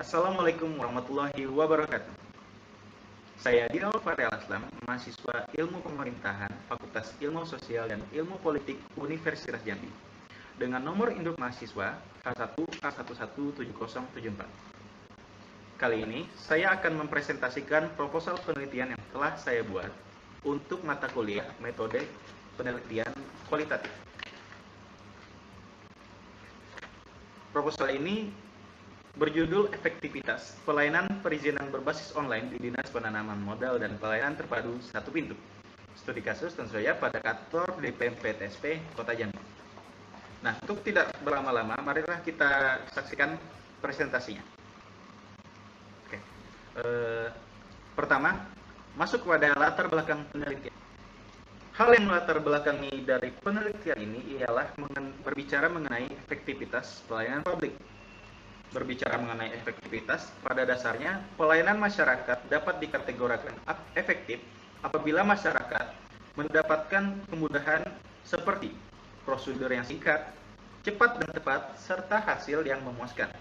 Assalamualaikum warahmatullahi wabarakatuh. Saya Dino Fatel Aslam, mahasiswa Ilmu Pemerintahan, Fakultas Ilmu Sosial dan Ilmu Politik Universitas Jambi, dengan nomor induk mahasiswa K1A117074. Kali ini, saya akan mempresentasikan proposal penelitian yang telah saya buat untuk mata kuliah metode penelitian kualitatif. Proposal ini berjudul Efektivitas Pelayanan Perizinan Berbasis Online di Dinas Penanaman Modal dan Pelayanan Terpadu Satu Pintu. Studi kasus tentu saja pada kantor DPMP TSP Kota Jambi. Nah, untuk tidak berlama-lama, marilah kita saksikan presentasinya. Oke. Pertama, masuk kepada latar belakang penelitian. Hal yang melatar belakangi dari penelitian ini ialah berbicara mengenai efektivitas pelayanan publik. Berbicara mengenai efektivitas, pada dasarnya pelayanan masyarakat dapat dikategorikan efektif apabila masyarakat mendapatkan kemudahan seperti prosedur yang singkat, cepat dan tepat, serta hasil yang memuaskan.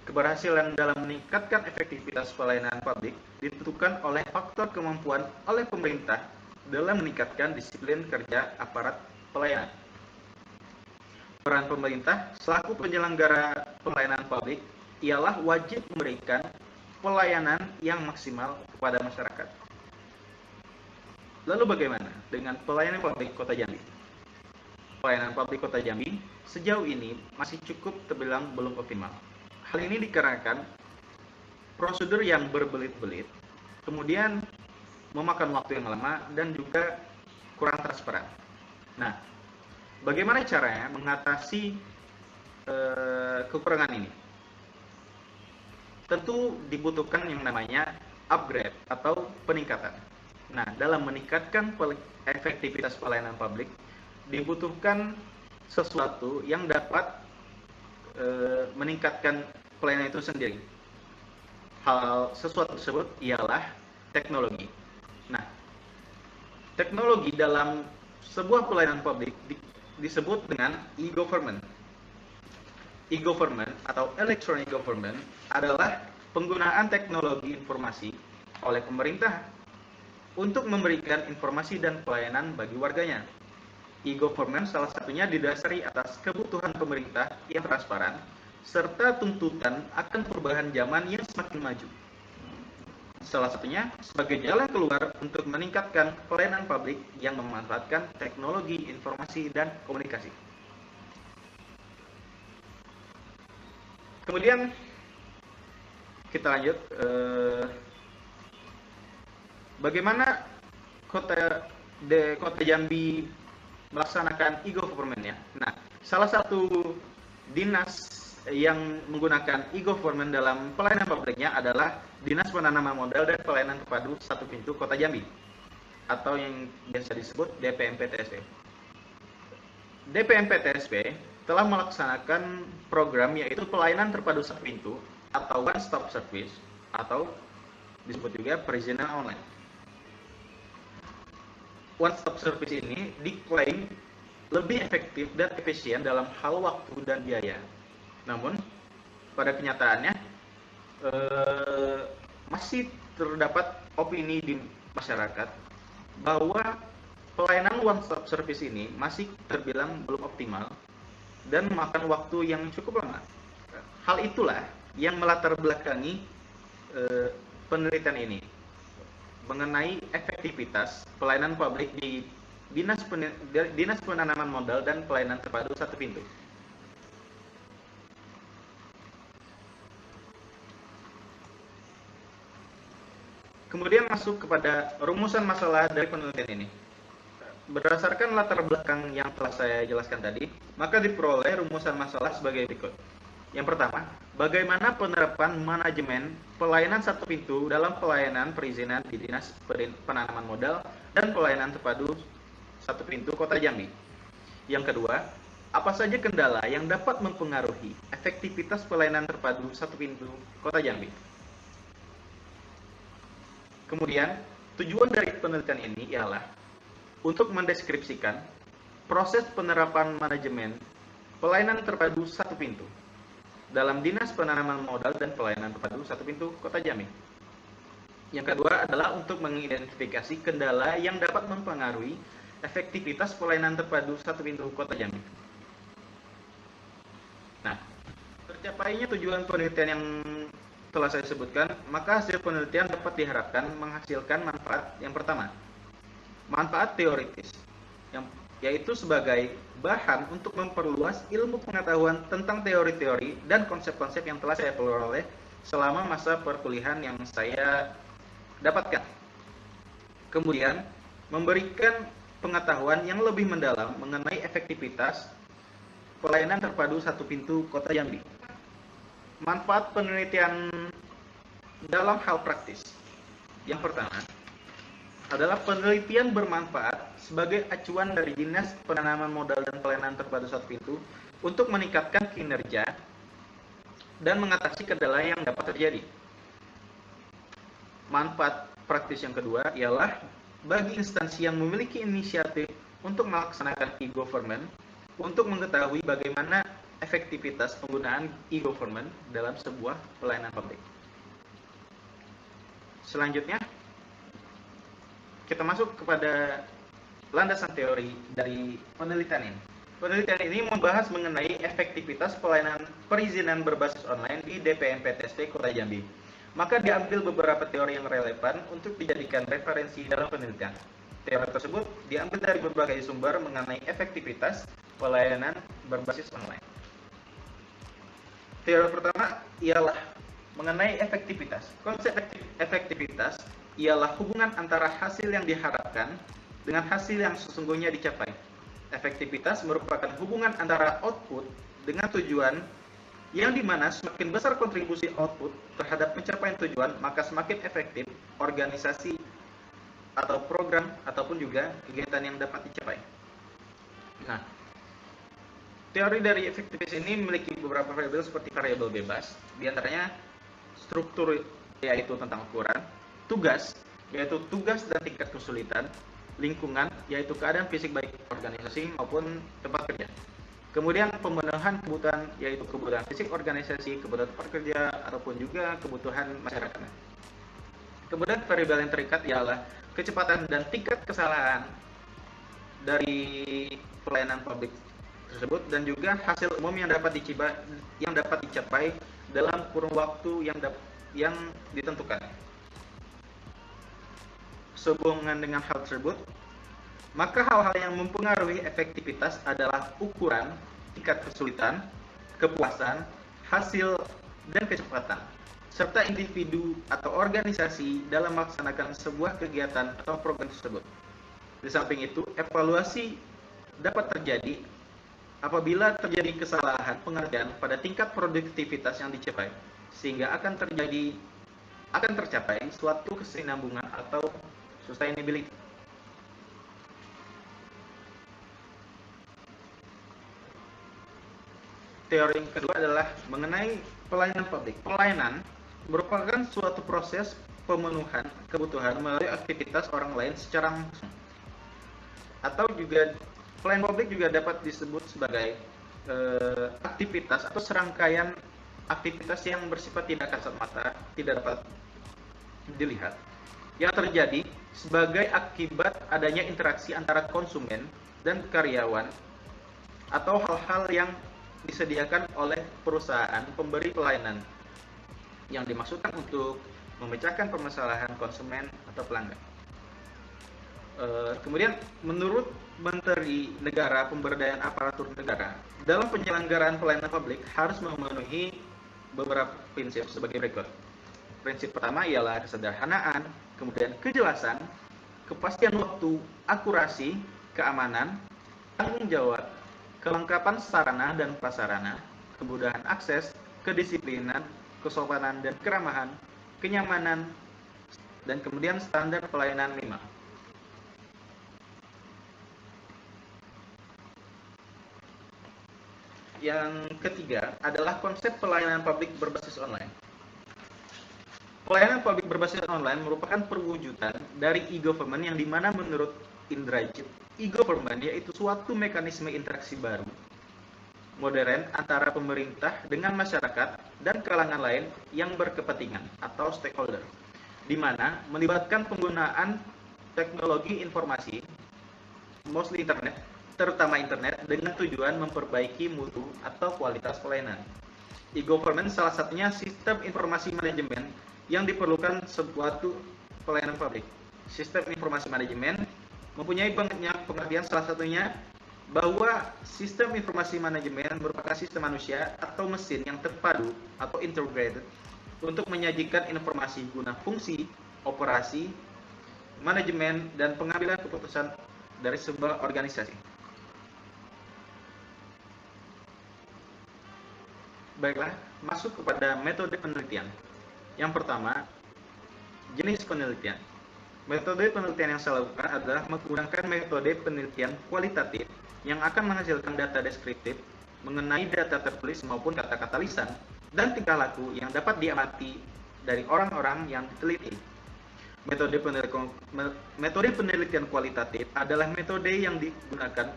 Keberhasilan dalam meningkatkan efektivitas pelayanan publik ditentukan oleh faktor kemampuan oleh pemerintah dalam meningkatkan disiplin kerja aparat pelayanan. Peran pemerintah selaku penyelenggara pelayanan publik ialah wajib memberikan pelayanan yang maksimal kepada masyarakat. Lalu bagaimana dengan pelayanan publik Kota Jambi? Pelayanan publik Kota Jambi sejauh ini masih cukup terbilang belum optimal. Hal ini dikarenakan prosedur yang berbelit-belit, kemudian memakan waktu yang lama dan juga kurang transparan. Nah, bagaimana caranya mengatasi kekurangan ini? Tentu dibutuhkan yang namanya upgrade atau peningkatan. Nah, dalam meningkatkan efektivitas pelayanan publik, dibutuhkan sesuatu yang dapat meningkatkan pelayanan itu sendiri. Sesuatu tersebut ialah teknologi. Nah, teknologi dalam sebuah pelayanan publik disebut dengan e-government. E-government atau electronic government adalah penggunaan teknologi informasi oleh pemerintah untuk memberikan informasi dan pelayanan bagi warganya. E-government salah satunya didasari atas kebutuhan pemerintah yang transparan serta tuntutan akan perubahan zaman yang semakin maju. Salah satunya sebagai jalan keluar untuk meningkatkan pelayanan publik yang memanfaatkan teknologi informasi dan komunikasi. Kemudian kita lanjut, bagaimana Kota Jambi melaksanakan e-government ya. Nah, salah satu dinas yang menggunakan e-government dalam pelayanan publiknya adalah Dinas Penanaman Modal dan Pelayanan Terpadu Satu Pintu Kota Jambi, atau yang biasa disebut DPMP TSP. DPMP TSP telah melaksanakan program yaitu Pelayanan Terpadu Satu Pintu atau One Stop Service, atau disebut juga perizinan online. One Stop Service ini diklaim lebih efektif dan efisien dalam hal waktu dan biaya. Namun, pada kenyataannya masih terdapat opini di masyarakat bahwa pelayanan One Stop Service ini masih terbilang belum optimal dan memakan waktu yang cukup lama. Hal itulah yang melatar belakangi penelitian ini mengenai efektivitas pelayanan publik di Dinas Penanaman Modal dan Pelayanan Terpadu Satu Pintu. Kemudian masuk kepada rumusan masalah dari penelitian ini. Berdasarkan latar belakang yang telah saya jelaskan tadi, maka diperoleh rumusan masalah sebagai berikut. Yang pertama, bagaimana penerapan manajemen pelayanan satu pintu dalam pelayanan perizinan di Dinas Penanaman Modal dan Pelayanan Terpadu Satu Pintu Kota Jambi. Yang kedua, apa saja kendala yang dapat mempengaruhi efektivitas pelayanan terpadu satu pintu Kota Jambi. Kemudian, tujuan dari penelitian ini ialah untuk mendeskripsikan proses penerapan manajemen pelayanan terpadu satu pintu dalam Dinas Penanaman Modal dan Pelayanan Terpadu satu pintu Kota Jambi. Yang kedua adalah untuk mengidentifikasi kendala yang dapat mempengaruhi efektivitas pelayanan terpadu satu pintu Kota Jambi. Nah, tercapainya tujuan penelitian yang telah saya sebutkan, maka hasil penelitian dapat diharapkan menghasilkan manfaat yang pertama, manfaat teoritis, yaitu sebagai bahan untuk memperluas ilmu pengetahuan tentang teori-teori dan konsep-konsep yang telah saya peroleh selama masa perkuliahan yang saya dapatkan. Kemudian, memberikan pengetahuan yang lebih mendalam mengenai efektivitas pelayanan terpadu satu pintu Kota Jambi. Manfaat penelitian dalam hal praktis. Yang pertama adalah penelitian bermanfaat sebagai acuan dari Dinas Penanaman Modal dan Pelayanan Terpadu satu pintu untuk meningkatkan kinerja dan mengatasi kendala yang dapat terjadi. Manfaat praktis yang kedua ialah bagi instansi yang memiliki inisiatif untuk melaksanakan e-government untuk mengetahui bagaimana efektivitas penggunaan e-government dalam sebuah pelayanan publik. Selanjutnya, kita masuk kepada landasan teori dari penelitian ini. Penelitian ini membahas mengenai efektivitas pelayanan perizinan berbasis online di DPMPTSP Kota Jambi. Maka diambil beberapa teori yang relevan untuk dijadikan referensi dalam penelitian. Teori tersebut diambil dari berbagai sumber mengenai efektivitas pelayanan berbasis online. Teori pertama ialah mengenai efektivitas. Konsep efektivitas ialah hubungan antara hasil yang diharapkan dengan hasil yang sesungguhnya dicapai. Efektivitas merupakan hubungan antara output dengan tujuan, yang dimana semakin besar kontribusi output terhadap pencapaian tujuan, maka semakin efektif organisasi atau program ataupun juga kegiatan yang dapat dicapai. Nah, teori dari efektivitas ini memiliki beberapa variabel seperti variabel bebas, diantaranya struktur yaitu tentang ukuran, tugas yaitu tugas dan tingkat kesulitan, lingkungan yaitu keadaan fisik baik organisasi maupun tempat kerja. Kemudian pemenuhan kebutuhan yaitu kebutuhan fisik organisasi, kebutuhan tempat kerja ataupun juga kebutuhan masyarakat. Kemudian variabel yang terikat ialah kecepatan dan tingkat kesalahan dari pelayanan publik tersebut dan juga hasil umum yang dapat dicapai dalam kurun waktu yang ditentukan. Sehubungan dengan hal tersebut, maka hal-hal yang mempengaruhi efektivitas adalah ukuran, tingkat kesulitan, kepuasan, hasil, dan kecepatan, serta individu atau organisasi dalam melaksanakan sebuah kegiatan atau program tersebut. Di samping itu, evaluasi dapat terjadi apabila terjadi kesalahan pengerjaan pada tingkat produktivitas yang dicapai, sehingga akan tercapai suatu kesinambungan atau sustainability. Teori yang kedua adalah mengenai pelayanan publik. Pelayanan merupakan suatu proses pemenuhan kebutuhan melalui aktivitas orang lain secara langsung. Atau juga pelayanan publik juga dapat disebut sebagai aktivitas atau serangkaian aktivitas yang bersifat tidak kasat mata, tidak dapat dilihat, yang terjadi sebagai akibat adanya interaksi antara konsumen dan karyawan atau hal-hal yang disediakan oleh perusahaan pemberi pelayanan yang dimaksudkan untuk memecahkan permasalahan konsumen atau pelanggan. Kemudian menurut Menteri Negara Pemberdayaan Aparatur Negara, dalam penyelenggaraan pelayanan publik harus memenuhi beberapa prinsip sebagai berikut. Prinsip pertama ialah kesederhanaan, kemudian kejelasan, kepastian waktu, akurasi, keamanan, tanggung jawab, kelengkapan sarana dan prasarana, kemudahan akses, kedisiplinan, kesopanan dan keramahan, kenyamanan, dan kemudian standar pelayanan minimal. Yang ketiga adalah konsep pelayanan publik berbasis online. Pelayanan publik berbasis online merupakan perwujudan dari e-government yang dimana menurut Indrajit, e-government yaitu suatu mekanisme interaksi baru modern antara pemerintah dengan masyarakat dan kalangan lain yang berkepentingan atau stakeholder, di mana melibatkan penggunaan teknologi informasi, mostly internet, terutama internet, dengan tujuan memperbaiki mutu atau kualitas pelayanan. E-government salah satunya sistem informasi manajemen yang diperlukan suatu pelayanan publik. Sistem informasi manajemen mempunyai banyak pengertian, salah satunya bahwa sistem informasi manajemen merupakan sistem manusia atau mesin yang terpadu atau integrated untuk menyajikan informasi guna fungsi, operasi, manajemen, dan pengambilan keputusan dari sebuah organisasi. Baiklah, masuk kepada metode penelitian. Yang pertama, jenis penelitian. Metode penelitian yang saya lakukan adalah menggunakan metode penelitian kualitatif yang akan menghasilkan data deskriptif mengenai data tertulis maupun kata-kata lisan dan tingkah laku yang dapat diamati dari orang-orang yang diteliti. Metode penelitian kualitatif adalah metode yang digunakan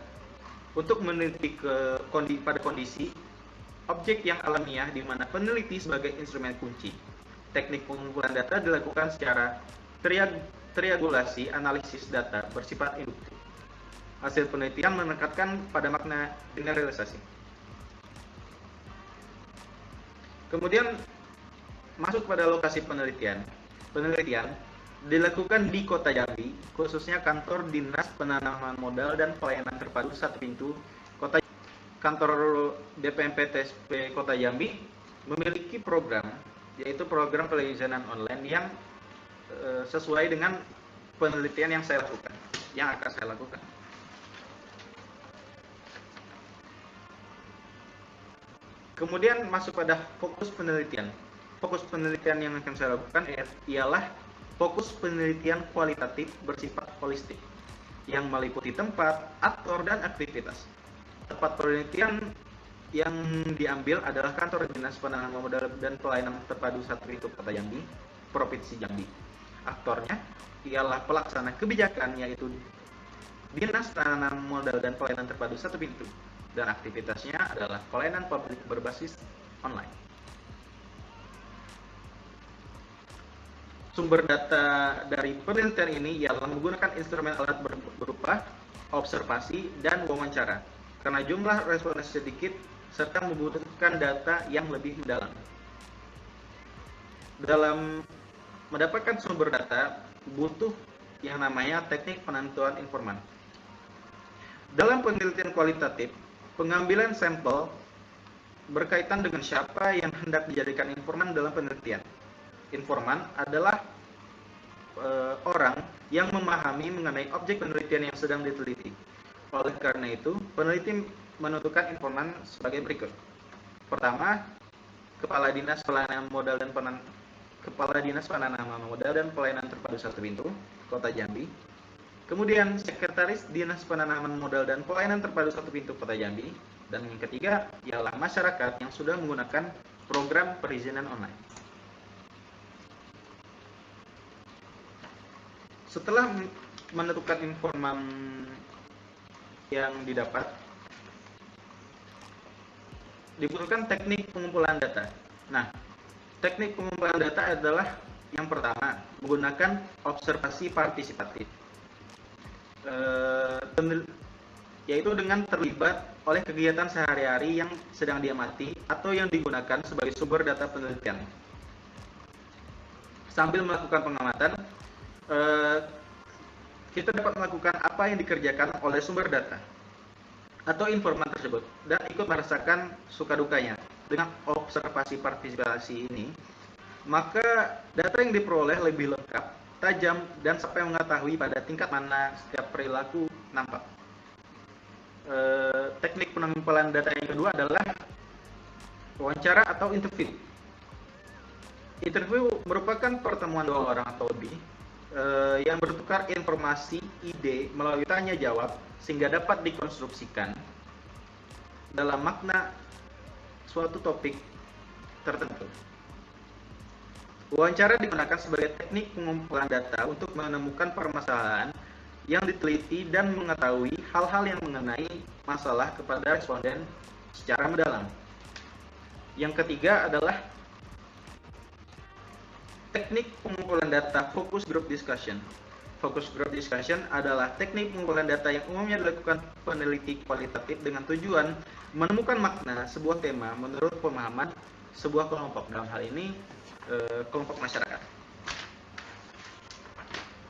untuk meneliti pada kondisi objek yang alamiah di mana peneliti sebagai instrumen kunci. Teknik pengumpulan data dilakukan secara triangulasi analisis data bersifat induktif. Hasil penelitian menekankan pada makna generalisasi. Kemudian masuk pada lokasi penelitian. Penelitian dilakukan di Kota Jambi, khususnya kantor Dinas Penanaman Modal dan Pelayanan Terpadu Satu Pintu Kota. Kantor DPMP TSP Kota Jambi memiliki program, yaitu program perizinan online yang sesuai dengan penelitian yang saya lakukan, yang akan saya lakukan. Kemudian masuk pada fokus penelitian. Fokus penelitian yang akan saya lakukan ialah fokus penelitian kualitatif bersifat holistik yang meliputi tempat, aktor, dan aktivitas. Tempat penelitian yang diambil adalah kantor Dinas Penanaman Modal dan Pelayanan Terpadu Satu Pintu Kota Jambi, Provinsi Jambi. Aktornya ialah pelaksana kebijakan, yaitu Dinas Penanaman Modal dan Pelayanan Terpadu Satu Pintu, dan aktivitasnya adalah pelayanan publik berbasis online. Sumber data dari penelitian ini ialah menggunakan instrumen alat berupa observasi dan wawancara, karena jumlah responden sedikit serta membutuhkan data yang lebih mendalam. Dalam mendapatkan sumber data, butuh yang namanya teknik penentuan informan. Dalam penelitian kualitatif, pengambilan sampel berkaitan dengan siapa yang hendak dijadikan informan dalam penelitian. Informan adalah orang yang memahami mengenai objek penelitian yang sedang diteliti. Oleh karena itu, peneliti menentukan informan sebagai berikut. Pertama, Kepala Dinas Penanaman Modal dan Pelayanan Terpadu Satu Pintu Kota Jambi. Kemudian Sekretaris Dinas Penanaman Modal dan Pelayanan Terpadu Satu Pintu Kota Jambi. Dan yang ketiga ialah masyarakat yang sudah menggunakan program perizinan online. Setelah menentukan informan yang didapat, dibutuhkan teknik pengumpulan data. Nah, teknik pengumpulan data adalah yang pertama, menggunakan observasi partisipatif, yaitu dengan terlibat oleh kegiatan sehari-hari yang sedang diamati atau yang digunakan sebagai sumber data penelitian. Sambil melakukan pengamatan, kita dapat melakukan apa yang dikerjakan oleh sumber data atau informan tersebut dan ikut merasakan suka dukanya. Dengan observasi partisipasi ini, maka data yang diperoleh lebih lengkap, tajam, dan sampai mengetahui pada tingkat mana setiap perilaku nampak. Teknik pengumpulan data yang kedua adalah wawancara atau interview. Interview merupakan pertemuan dua orang atau lebih yang bertukar informasi, ide melalui tanya jawab sehingga dapat dikonstruksikan dalam makna suatu topik tertentu. Wawancara digunakan sebagai teknik pengumpulan data untuk menemukan permasalahan yang diteliti dan mengetahui hal-hal yang mengenai masalah kepada responden secara mendalam. Yang ketiga adalah teknik pengumpulan data focus group discussion. Focus group discussion adalah teknik pengumpulan data yang umumnya dilakukan peneliti kualitatif dengan tujuan menemukan makna sebuah tema menurut pemahaman sebuah kelompok, dalam hal ini kelompok masyarakat.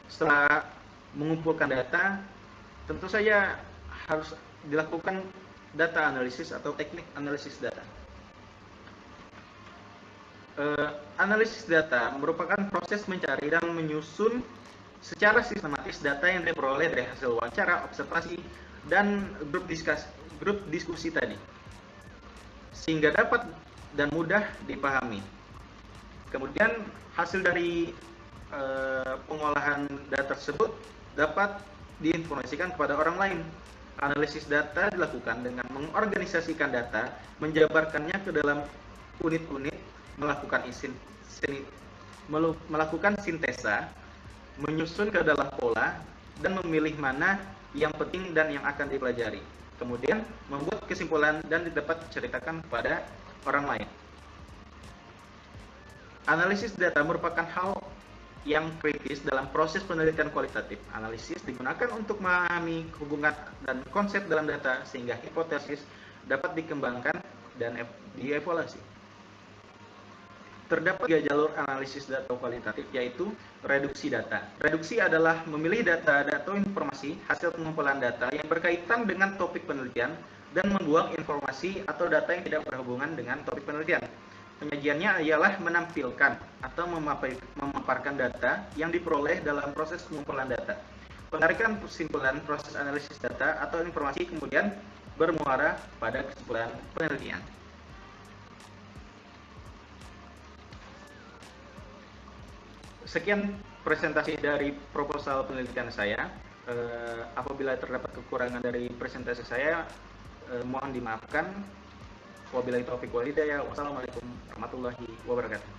Setelah mengumpulkan data, tentu saja harus dilakukan data analisis atau teknik analisis data. Analisis data merupakan proses mencari dan menyusun secara sistematis data yang diperoleh dari hasil wawancara, observasi, dan grup diskusi tadi, sehingga dapat dan mudah dipahami. Kemudian hasil dari pengolahan data tersebut dapat diinformasikan kepada orang lain. Analisis data dilakukan dengan mengorganisasikan data, menjabarkannya ke dalam unit-unit, melakukan sintesa, menyusun ke dalam pola, dan memilih mana yang penting dan yang akan dipelajari. Kemudian membuat kesimpulan dan dapat diceritakan kepada orang lain. Analisis data merupakan hal yang kritis dalam proses penelitian kualitatif. Analisis digunakan untuk memahami hubungan dan konsep dalam data sehingga hipotesis dapat dikembangkan dan dievaluasi. Terdapat 3 jalur analisis data kualitatif, yaitu reduksi data. Reduksi adalah memilih data atau informasi hasil pengumpulan data yang berkaitan dengan topik penelitian dan membuang informasi atau data yang tidak berhubungan dengan topik penelitian. Penyajiannya ialah menampilkan atau memaparkan data yang diperoleh dalam proses pengumpulan data. Penarikan kesimpulan proses analisis data atau informasi kemudian bermuara pada kesimpulan penelitian. Sekian presentasi dari proposal penelitian saya. Apabila terdapat kekurangan dari presentasi saya, mohon dimaafkan. Wabillahi taufiq wal hidayah. Wassalamualaikum warahmatullahi wabarakatuh.